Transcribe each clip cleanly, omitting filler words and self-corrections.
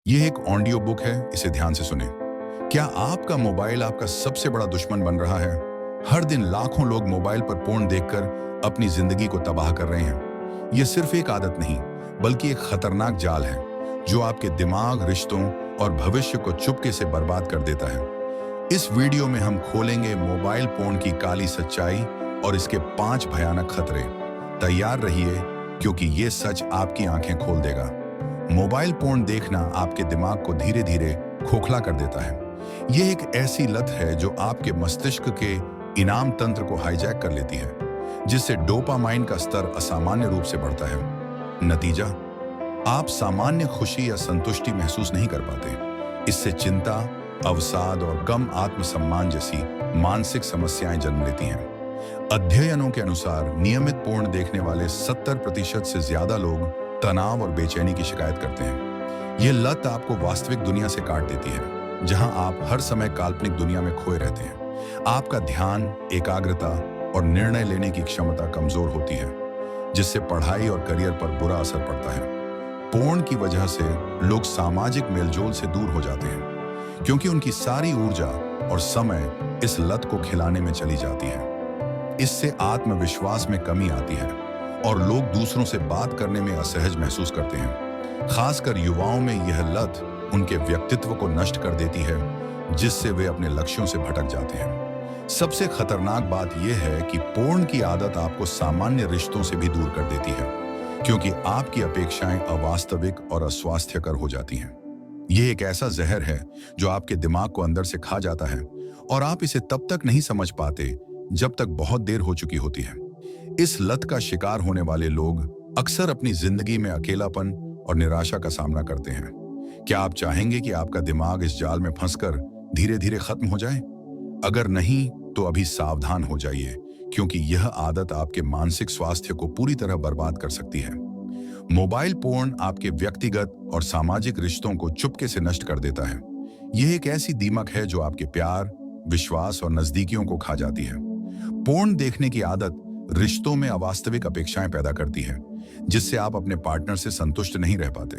ये एक audio book है, इसे ध्यान से सुने। क्या आपका मोबाइल आपका सबसे बड़ा दुश्मन बन रहा है? हर दिन लाखों लोग मोबाइल पर पोर्न देखकर अपनी जिंदगी को तबाह कर रहे हैं। यह सिर्फ एक आदत नहीं, बल्कि एक खतरनाक जाल है जो आपके दिमाग, रिश्तों और भविष्य को चुपके से बर्बाद कर देता है। इस वीडियो में हम खोलेंगे मोबाइल पोर्न की काली सच्चाई और इसके 5 भयानक खतरे। तैयार रहिए, क्योंकि ये सच आपकी आंखें खोल देगा। मोबाइल पोर्न देखना आपके दिमाग को धीरे धीरे खोखला कर देता है। यह एक ऐसी लत है जो आपके मस्तिष्क के इनाम तंत्र को हाईजैक कर लेती है, जिससे डोपामाइन का स्तर असामान्य रूप से बढ़ता है। नतीजा, आप सामान्य खुशी या संतुष्टि महसूस नहीं कर पाते। इससे चिंता, अवसाद और कम आत्मसम्मान जैसी मानसिक समस्याएं जन्म लेती हैं। अध्ययनों के अनुसार नियमित पोर्न देखने वाले 70% से ज्यादा लोग तनाव और बेचैनी की शिकायत करते हैं। यह लत आपको वास्तविक दुनिया से काट देती है, जहां आप हर समय काल्पनिक दुनिया में खोए रहते हैं। आपका ध्यान, एकाग्रता और निर्णय लेने की क्षमता कमजोर होती है, जिससे पढ़ाई और करियर पर बुरा असर पड़ता है। पोर्न की वजह से लोग सामाजिक मेलजोल से दूर हो जाते हैं, क्योंकि उनकी सारी ऊर्जा और समय इस लत को खिलाने में चली जाती है। इससे आत्मविश्वास में कमी आती है और लोग दूसरों से बात करने में असहज महसूस करते हैं। खासकर युवाओं में यह लत उनके व्यक्तित्व को नष्ट कर देती है, जिससे वे अपने लक्ष्यों से भटक जाते हैं। सबसे खतरनाक बात यह है कि पोर्न की आदत आपको सामान्य रिश्तों से भी दूर कर देती है, क्योंकि आपकी अपेक्षाएं अवास्तविक और अस्वास्थ्यकर हो जाती हैं। यह एक ऐसा जहर है जो आपके दिमाग को अंदर से खा जाता है, और आप इसे तब तक नहीं समझ पाते जब तक बहुत देर हो चुकी होती है। इस लत का शिकार होने वाले लोग अक्सर अपनी जिंदगी में अकेलापन और निराशा का सामना करते हैं। क्या आप चाहेंगे कि आपका दिमाग इस जाल में फंसकर धीरे धीरे खत्म हो जाए? अगर नहीं, तो अभी सावधान हो जाइए, क्योंकि यह आदत आपके मानसिक स्वास्थ्य को पूरी तरह बर्बाद कर सकती है। मोबाइल पोर्न आपके व्यक्तिगत और सामाजिक रिश्तों को चुपके से नष्ट कर देता है। यह एक ऐसी दीमक है जो आपके प्यार, विश्वास और नजदीकियों को खा जाती है। पोर्न देखने की आदत रिश्तों में अवास्तविक अपेक्षाएं पैदा करती है, जिससे आप अपने पार्टनर से संतुष्ट नहीं रह पाते।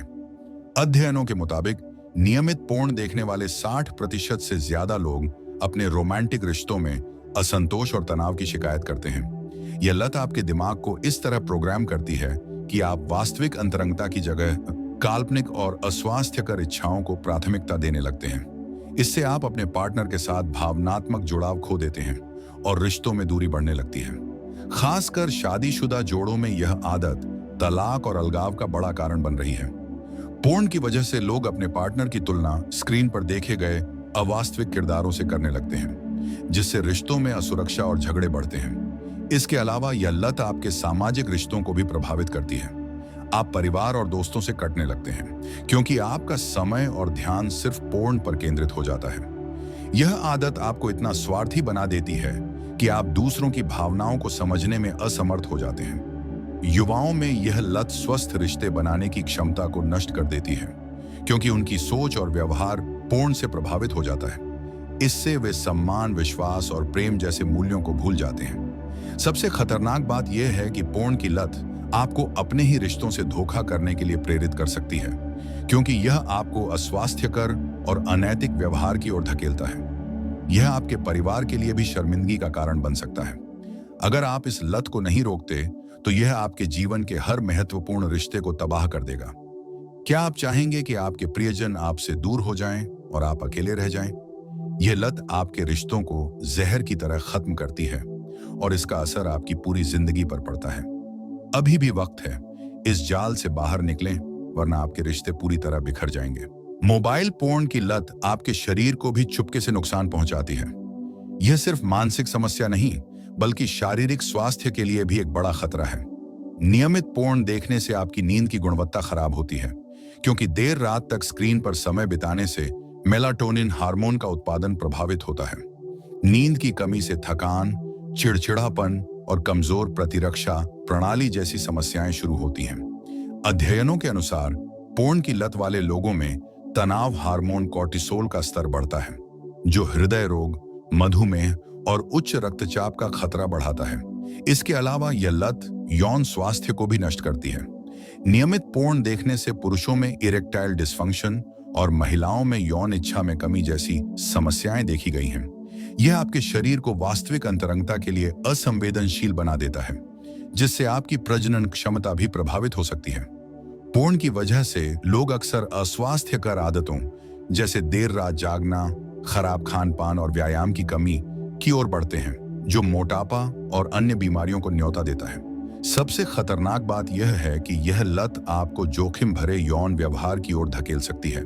अध्ययनों के मुताबिक नियमित पोर्न देखने वाले 60% से ज्यादा लोग अपने रोमांटिक रिश्तों में असंतोष और तनाव की शिकायत करते हैं। यह लत आपके दिमाग को इस तरह प्रोग्राम करती है कि आप वास्तविक अंतरंगता की जगह काल्पनिक और अस्वास्थ्यकर इच्छाओं को प्राथमिकता देने लगते हैं। इससे आप अपने पार्टनर के साथ भावनात्मक जुड़ाव खो देते हैं और रिश्तों में दूरी बढ़ने लगती है। खासकर शादीशुदा जोड़ों में यह आदत तलाक और अलगाव का बड़ा कारण बन रही है। पोर्न की वजह से लोग अपने पार्टनर की तुलना स्क्रीन पर देखे गए अवास्तविक किरदारों से करने लगते हैं, जिससे रिश्तों में असुरक्षा और झगड़े बढ़ते हैं। इसके अलावा यह लत आपके सामाजिक रिश्तों को भी प्रभावित करती है। आप परिवार और दोस्तों से कटने लगते हैं, क्योंकि आपका समय और ध्यान सिर्फ पोर्न पर केंद्रित हो जाता है। यह आदत आपको इतना स्वार्थी बना देती है कि आप दूसरों की भावनाओं को समझने में असमर्थ हो जाते हैं। युवाओं में यह लत स्वस्थ रिश्ते बनाने की क्षमता को नष्ट कर देती है, क्योंकि उनकी सोच और व्यवहार पोर्न से प्रभावित हो जाता है। इससे वे सम्मान, विश्वास और प्रेम जैसे मूल्यों को भूल जाते हैं। सबसे खतरनाक बात यह है कि पोर्न की लत आपको अपने ही रिश्तों से धोखा करने के लिए प्रेरित कर सकती है, क्योंकि यह आपको अस्वास्थ्यकर और अनैतिक व्यवहार की ओर धकेलता है। यह आपके परिवार के लिए भी शर्मिंदगी का कारण बन सकता है। अगर आप इस लत को नहीं रोकते, तो यह आपके जीवन के हर महत्वपूर्ण रिश्ते को तबाह कर देगा। क्या आप चाहेंगे कि आपके प्रियजन आपसे दूर हो जाएं और आप अकेले रह जाएं? यह लत आपके रिश्तों को जहर की तरह खत्म करती है, और इसका असर आपकी पूरी जिंदगी पर पड़ता है। अभी भी वक्त है, इस जाल से बाहर निकलें, वरना आपके रिश्ते पूरी तरह बिखर जाएंगे। मोबाइल पोर्न की लत आपके शरीर को भी चुपके से नुकसान पहुंचाती है। यह सिर्फ मानसिक समस्या नहीं, बल्कि शारीरिक स्वास्थ्य के लिए भी एक बड़ा खतरा है। नियमित पोर्न देखने से आपकी नींद की गुणवत्ता खराब होती है, क्योंकि देर रात तक स्क्रीन पर समय बिताने से मेलाटोनिन हार्मोन का उत्पादन प्रभावित होता है। नींद की कमी से थकान, चिड़चिड़ापन और कमजोर प्रतिरक्षा प्रणाली जैसी समस्याएं शुरू होती हैं। अध्ययनों के अनुसार पोर्न की लत वाले लोगों में तनाव हार्मोन कॉर्टिसोल का स्तर बढ़ता है, जो हृदय रोग, मधुमेह और उच्च रक्तचाप का खतरा बढ़ाता है। इसके अलावा यह लत यौन स्वास्थ्य को भी नष्ट करती है। नियमित पोर्न देखने से पुरुषों में इरेक्टाइल डिस्फंक्शन और महिलाओं में यौन इच्छा में कमी जैसी समस्याएं देखी गई हैं। यह आपके शरीर को वास्तविक अंतरंगता के लिए असंवेदनशील बना देता है, जिससे आपकी प्रजनन क्षमता भी प्रभावित हो सकती है। पोर्न की वजह से लोग अक्सर अस्वास्थ्यकर आदतों जैसे देर रात जागना, खराब खान पान और व्यायाम की कमी की ओर बढ़ते हैं, जो मोटापा और अन्य बीमारियों को न्योता देता है। सबसे खतरनाक बात यह है कि यह लत आपको जोखिम भरे यौन व्यवहार की ओर धकेल सकती है,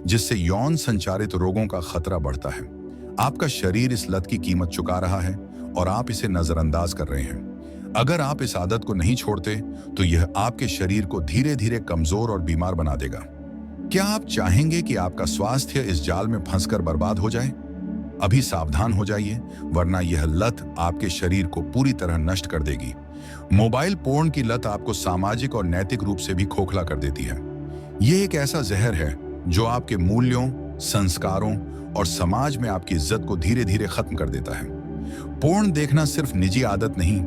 जिससे यौन संचारित रोगों का खतरा बढ़ता है। आपका शरीर इस लत की कीमत चुका रहा है और आप इसे नजरअंदाज कर रहे हैं। अगर आप इस आदत को नहीं छोड़ते तो यह आपके शरीर को धीरे धीरे कमजोर और बीमार बना देगा। क्या आप चाहेंगे कि आपका स्वास्थ्य इस जाल में फंसकर बर्बाद हो जाए? अभी सावधान हो जाइए, वरना यह लत आपके शरीर को पूरी तरह नष्ट कर देगी। मोबाइल पोर्न की लत आपको सामाजिक और नैतिक रूप से भी खोखला कर देती है। यह एक ऐसा जहर है जो आपके मूल्यों, संस्कारों और समाज में आपकी इज्जत को धीरे धीरे खत्म कर देता है। पोर्न देखना सिर्फ निजी आदत नहीं,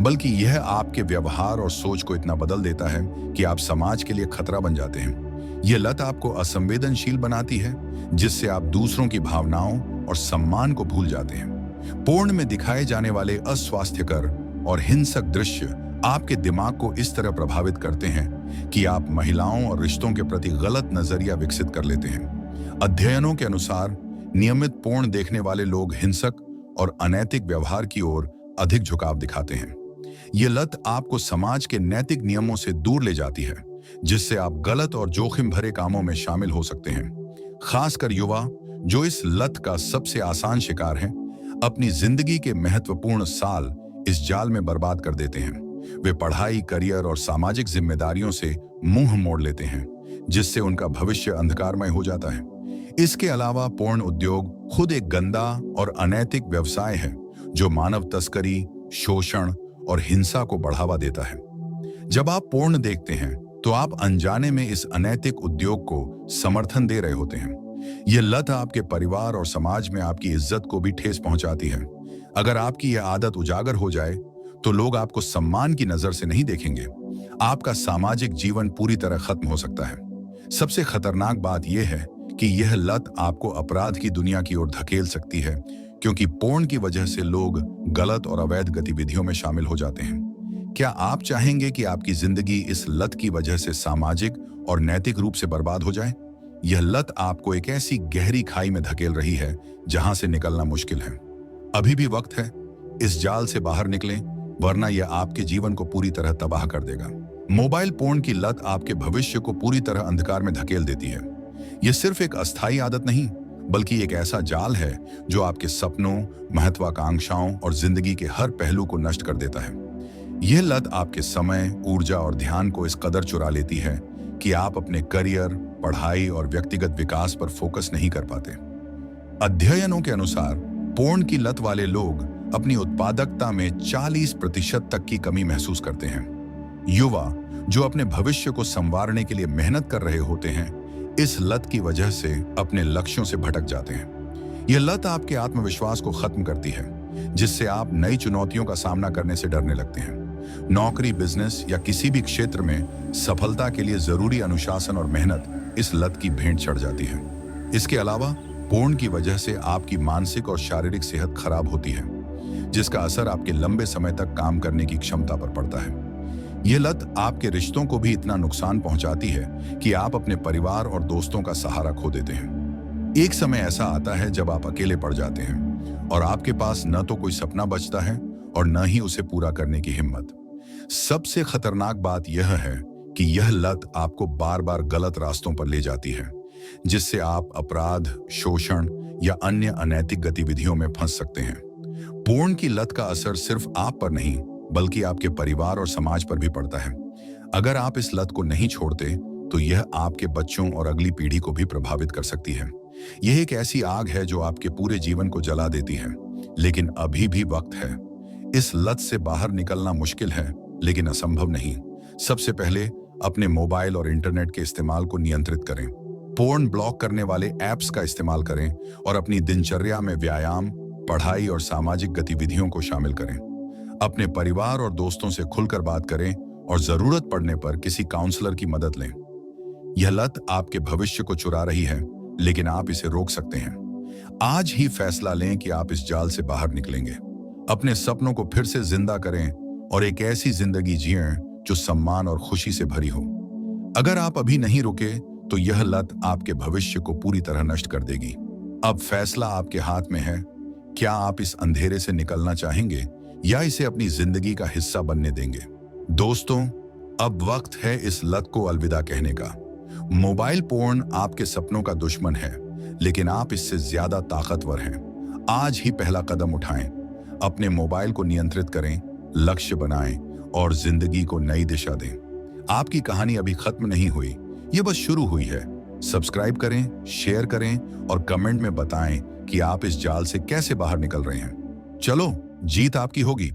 बल्कि यह आपके व्यवहार और सोच को इतना बदल देता है कि आप समाज के लिए खतरा बन जाते हैं। यह लत आपको असंवेदनशील बनाती है, जिससे आप दूसरों की भावनाओं और सम्मान को भूल जाते हैं। पोर्न में दिखाए जाने वाले अस्वास्थ्यकर और हिंसक दृश्य आपके दिमाग को इस तरह प्रभावित करते हैं कि आप महिलाओं और रिश्तों के प्रति गलत नजरिया विकसित कर लेते हैं। अध्ययनों के अनुसार नियमित पोर्न देखने वाले लोग हिंसक और अनैतिक व्यवहार की ओर अधिक झुकाव दिखाते हैं। ये लत आपको समाज के नैतिक नियमों से दूर ले जाती है, जिससे आप गलत और जोखिम भरे कामों में शामिल हो सकते हैं। खासकर युवा, जो इस लत का सबसे आसान शिकार हैं, अपनी जिंदगी के महत्वपूर्ण साल इस जाल में बर्बाद कर देते हैं। वे पढ़ाई, करियर और सामाजिक जिम्मेदारियों से मुंह मोड़ लेते हैं, जिससे उनका भविष्य अंधकारमय हो जाता है। इसके अलावा पोर्न उद्योग खुद एक गंदा और अनैतिक व्यवसाय है, जो मानव तस्करी, शोषण और हिंसा को बढ़ावा देता है। जब आप पोर्न देखते हैं तो आप अनजाने में इस अनैतिक उद्योग को समर्थन दे रहे होते हैं। यह लत आपके परिवार और समाज में आपकी इज्जत को भी ठेस पहुंचाती है। अगर आपकी यह आदत उजागर हो जाए तो लोग आपको सम्मान की नजर से नहीं देखेंगे। आपका सामाजिक जीवन पूरी तरह खत्म हो सकता है। सबसे खतरनाक बात यह है कि यह लत आपको अपराध की दुनिया की ओर धकेल सकती है, क्योंकि पोर्न की वजह से लोग गलत और अवैध गतिविधियों में शामिल हो जाते हैं। क्या आप चाहेंगे कि आपकी जिंदगी इस लत की वजह से सामाजिक और नैतिक रूप से बर्बाद हो जाए? यह लत आपको एक ऐसी गहरी खाई में धकेल रही है जहां से निकलना मुश्किल है। अभी भी वक्त है, इस जाल से बाहर निकलें, वरना यह आपके जीवन को पूरी तरह तबाह कर देगा। मोबाइल पोर्न की लत आपके भविष्य को पूरी तरह अंधकार में धकेल देती है। यह सिर्फ एक अस्थायी आदत नहीं, बल्कि एक ऐसा जाल है जो आपके सपनों, महत्वाकांक्षाओं और जिंदगी के हर पहलू को नष्ट कर देता है। यह लत आपके समय, ऊर्जा और ध्यान को इस कदर चुरा लेती है कि आप अपने करियर, पढ़ाई और व्यक्तिगत विकास पर फोकस नहीं कर पाते। अध्ययनों के अनुसार पोर्न की लत वाले लोग अपनी उत्पादकता में 40% तक की कमी महसूस करते हैं। युवा, जो अपने भविष्य को संवारने के लिए मेहनत कर रहे होते हैं, इस लत की वजह से अपने लक्ष्यों से भटक जाते हैं। यह लत आपके आत्मविश्वास को खत्म करती है, जिससे आप नई चुनौतियों का सामना करने से डरने लगते हैं। नौकरी, बिजनेस या किसी भी क्षेत्र में सफलता के लिए जरूरी अनुशासन और मेहनत इस लत की भेंट चढ़ जाती है। इसके अलावा पोर्न की वजह से आपकी मानसिक और शारीरिक सेहत खराब होती है, जिसका असर आपके लंबे समय तक काम करने की क्षमता पर पड़ता है। यह लत आपके रिश्तों को भी इतना नुकसान पहुंचाती है कि आप अपने परिवार और दोस्तों का सहारा खो देते हैं। एक समय ऐसा आता है जब आप अकेले पड़ जाते हैं और आपके पास न तो कोई सपना बचता है और न ही उसे पूरा करने की हिम्मत। सबसे खतरनाक बात यह है कि यह लत आपको बार बार गलत रास्तों पर ले जाती है, जिससे आप अपराध, शोषण या अन्य अनैतिक गतिविधियों में फंस सकते हैं। पोर्न की लत का असर सिर्फ आप पर नहीं, बल्कि आपके परिवार और समाज पर भी पड़ता है। अगर आप इस लत को नहीं छोड़ते तो यह आपके बच्चों और अगली पीढ़ी को भी प्रभावित कर सकती है। यह एक ऐसी आग है जो आपके पूरे जीवन को जला देती है, लेकिन अभी भी वक्त है। इस लत से बाहर निकलना मुश्किल है, लेकिन असंभव नहीं। सबसे पहले अपने मोबाइल और इंटरनेट के इस्तेमाल को नियंत्रित करें। पोर्न ब्लॉक करने वाले ऐप्स का इस्तेमाल करें और अपनी दिनचर्या में व्यायाम, पढ़ाई और सामाजिक गतिविधियों को शामिल करें। अपने परिवार और दोस्तों से खुलकर बात करें और जरूरत पड़ने पर किसी काउंसलर की मदद लें। यह लत आपके भविष्य को चुरा रही है, लेकिन आप इसे रोक सकते हैं। आज ही फैसला लें कि आप इस जाल से बाहर निकलेंगे, अपने सपनों को फिर से जिंदा करें और एक ऐसी जिंदगी जिएं जो सम्मान और खुशी से भरी हो। अगर आप अभी नहीं रुके तो यह लत आपके भविष्य को पूरी तरह नष्ट कर देगी। अब फैसला आपके हाथ में है। क्या आप इस अंधेरे से निकलना चाहेंगे या इसे अपनी जिंदगी का हिस्सा बनने देंगे? दोस्तों, अब वक्त है इस लत को अलविदा कहने का। मोबाइल फोन आपके सपनों का दुश्मन है, लेकिन आप इससे ज्यादा ताकतवर हैं। आज ही पहला कदम उठाएं, अपने मोबाइल को नियंत्रित करें, लक्ष्य बनाएं और जिंदगी को नई दिशा दें। आपकी कहानी अभी खत्म नहीं हुई, ये बस शुरू हुई है। सब्सक्राइब करें, शेयर करें और कमेंट में बताएं कि आप इस जाल से कैसे बाहर निकल रहे हैं। चलो, जीत आपकी होगी।